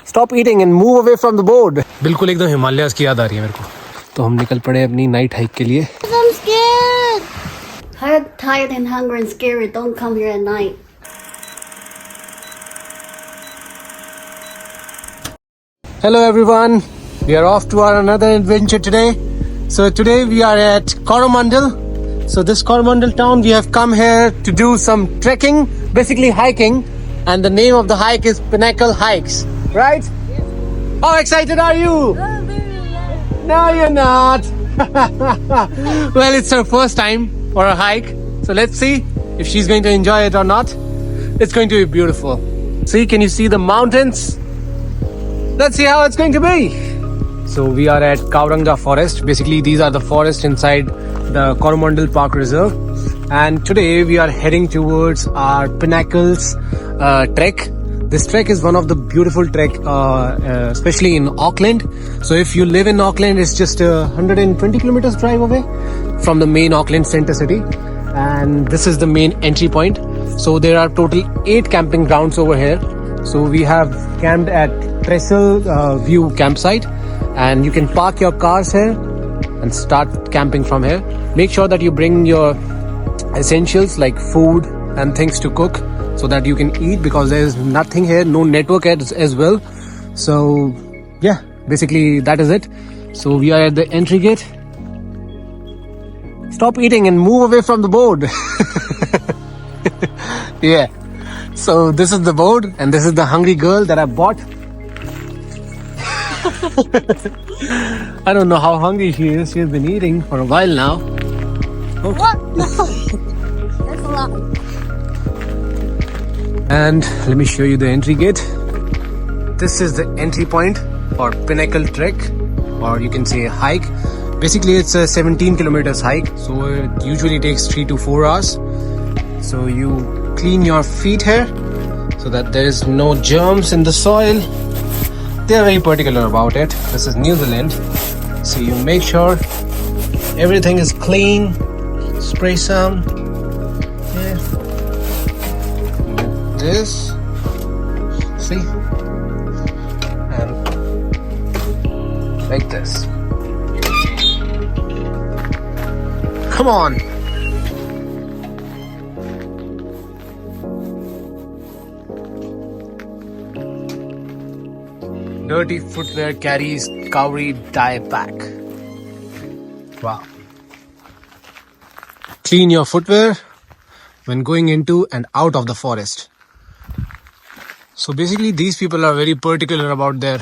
Stop eating and move away from the board. बिल्कुल एकदम हिमालयाज की याद आ रही है मेरे को. तो हम निकल पड़े अपनी नाइट हाइक के लिए. I'm scared. Tired and hungry and scary. Don't come here at night. Hello everyone. We are off to our another adventure today. So today we are at Coromandel. So this Coromandel town, we have come here to do some trekking, basically hiking, and the name of the hike is Pinnacle Hikes, right? How excited are you? No, you're not. Well, it's her first time for a hike. So let's see if she's going to enjoy it or not. It's going to be beautiful. See, can you see the mountains? Let's see how it's going to be. So we are at Kauranga forest. Basically, these are the forests inside the Coromandel Park Reserve. And today we are heading towards our Pinnacles trek. This trek is one of the beautiful trek, especially in Auckland. So if you live in Auckland, it's just 120 kilometers drive away from the main Auckland center city. And this is the main entry point. So there are total 8 camping grounds over here. So we have camped at Peninsula View campsite, and you can park your cars here and start camping from here. Make sure that you bring your essentials like food and things to cook so that you can eat, because there is nothing here, no network as well. So yeah, basically that is it. So we are at the entry gate. Stop eating and move away from the board. Yeah. So this is the board, and this is the hungry girl that I bought. I don't know how hungry she is. She has been eating for a while now. Oh. What? No. That's a lot. And let me show you the entry gate. This is the entry point for Pinnacle Trek, or you can say hike. Basically, it's a 17 kilometers hike, so it usually takes 3 to 4 hours. So you clean your feet here so that there is no germs in the soil. They are very particular about it. This is New Zealand, so you make sure everything is clean. Spray some. Yeah. This. See? And like this. Come on. Dirty footwear carries cowrie dye back. Wow. Clean your footwear when going into and out of the forest. So basically, these people are very particular about their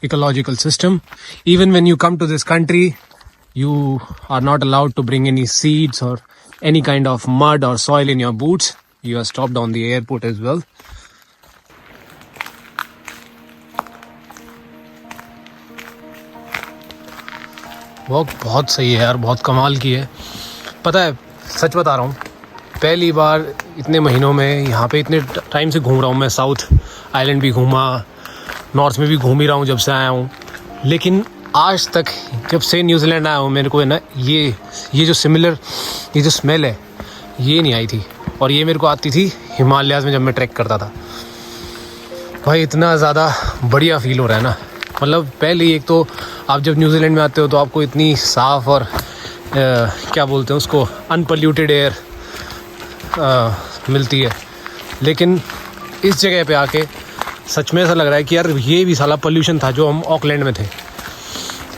ecological system. Even when you come to this country, you are not allowed to bring any seeds or any kind of mud or soil in your boots. You are stopped on the airport as well. Walk बहुत सही है यार, बहुत कमाल की है. पता है, सच बता रहा हूँ, पहली बार इतने महीनों में यहाँ पे इतने टाइम से घूम रहा हूँ मैं. साउथ आइलैंड भी घूमा, नॉर्थ में भी घूम ही रहा हूँ जब से आया हूँ. लेकिन आज तक जब से न्यूजीलैंड आया हूँ, मेरे को है ना ये जो स्मेल है, ये नहीं आई थी. और ये मेरे को आती थी हिमालयाज़ में जब मैं ट्रैक करता था. भाई इतना ज़्यादा बढ़िया फील हो रहा है ना. मतलब पहले एक तो आप जब न्यूजीलैंड में आते हो तो आपको इतनी साफ़ और क्या बोलते हैं उसको, अनपोल्यूटेड एयर मिलती है. लेकिन इस जगह पे आके सच में ऐसा लग रहा है कि यार ये भी साला पोल्यूशन था जो हम ऑकलैंड में थे.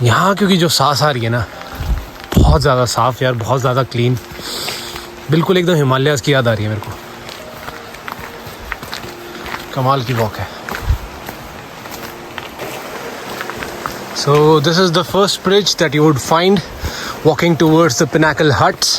यहाँ क्योंकि जो सांस आ रही है ना, बहुत ज़्यादा साफ़ यार, बहुत ज़्यादा क्लीन. बिल्कुल एकदम हिमालयाज़ की याद आ रही है मेरे को. कमाल की वॉक है. So this is the first bridge that you would find walking towards the Pinnacle huts.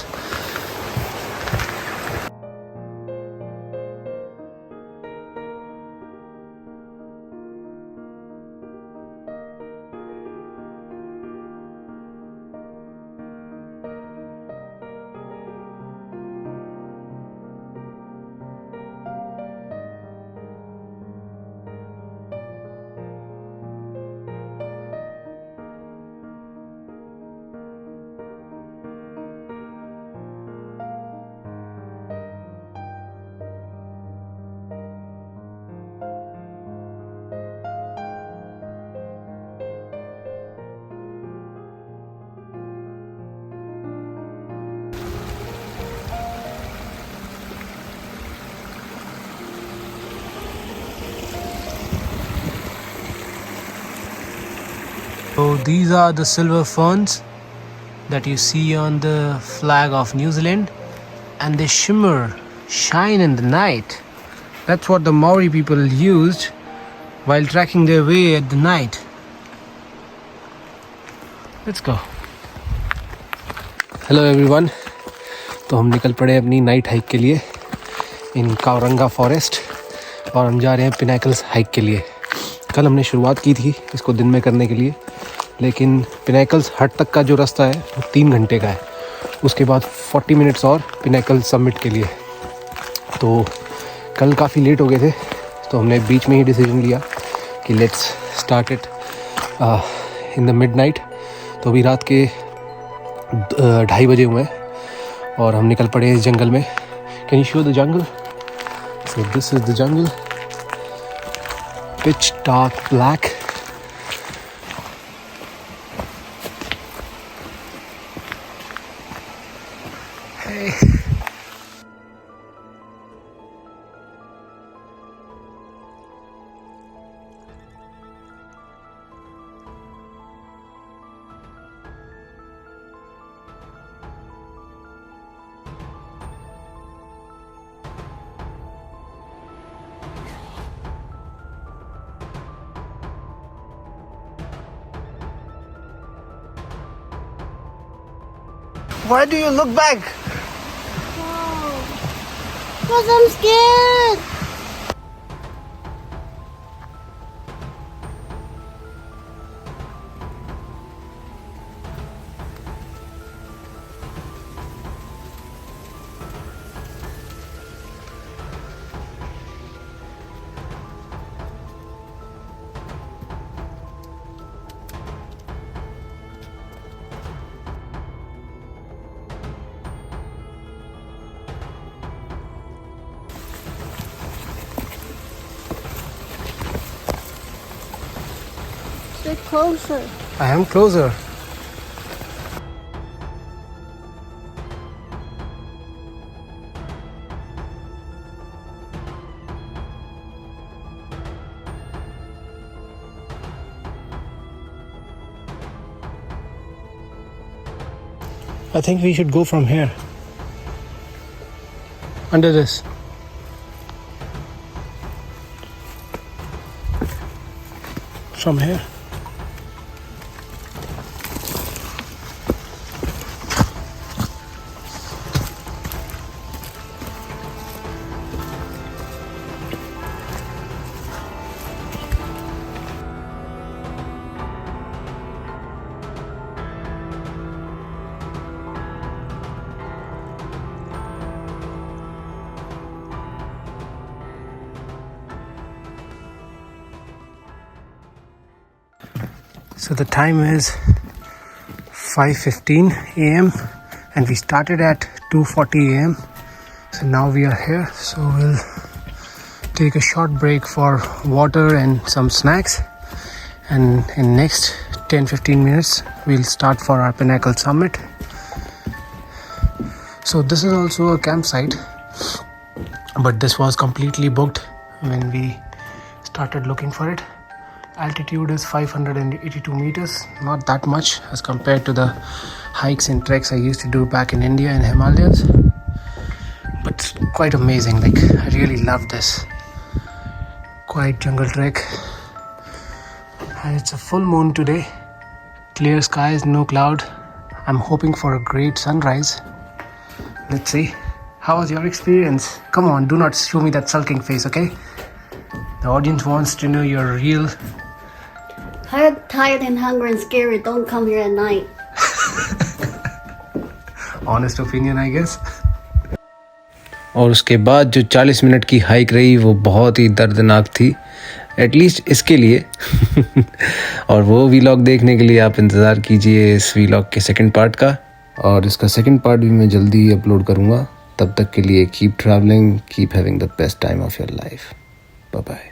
So these are the silver ferns that you see on the flag of New Zealand, and they shimmer, shine in the night. That's what the Maori people used while tracking their way at the night. Let's go. Hello everyone. तो हम निकल पड़े अपनी night hike के लिए इन कावरंगा forest, और हम जा रहे हैं पिनाकल्स हाइक के लिए. कल हमने शुरुआत की थी इसको दिन में करने के लिए, लेकिन पिनाकल्स हट तक का जो रास्ता है वो 3 घंटे का है. उसके बाद 40 मिनट्स और पिनाकल समिट के लिए. तो कल काफ़ी लेट हो गए थे, तो हमने बीच में ही डिसीजन लिया कि let's start it in the midnight. तो अभी रात के 2:30 बजे हुए हैं और हम निकल पड़े इस जंगल में. Can you show the jungle? So this is the jungle, pitch dark black. Why do you look back? Because I'm scared. Stay closer. I am closer. I think we should go from here. Under this. From here. So the time is 5:15 a.m. and we started at 2:40 a.m. So now we are here. So we'll take a short break for water and some snacks, and in next 10-15 minutes we'll start for our Pinnacle summit. So this is also a campsite, but this was completely booked when we started looking for it. Altitude is 582 meters, not that much as compared to the hikes and treks I used to do back in India and Himalayas, but it's quite amazing. Like, I really love this quiet jungle trek, and it's a full moon today, clear skies, no cloud. I'm hoping for a great sunrise. Let's see. How was your experience? Come on, do not show me that sulking face, okay? The audience wants to know your real. Tired and hungry and scary. Don't come here at night. Honest opinion, I guess. और उसके बाद जो 40 minute की hike रही वो बहुत ही दर्दनाक थी, एटलीस्ट इसके लिए. और वो वीलॉग देखने के लिए आप इंतज़ार कीजिए इस वीलॉग के सेकंड पार्ट का, और इसका सेकंड पार्ट भी मैं जल्दी अपलोड करूँगा. तब तक के लिए keep travelling, keep having the best time of your life. Bye bye.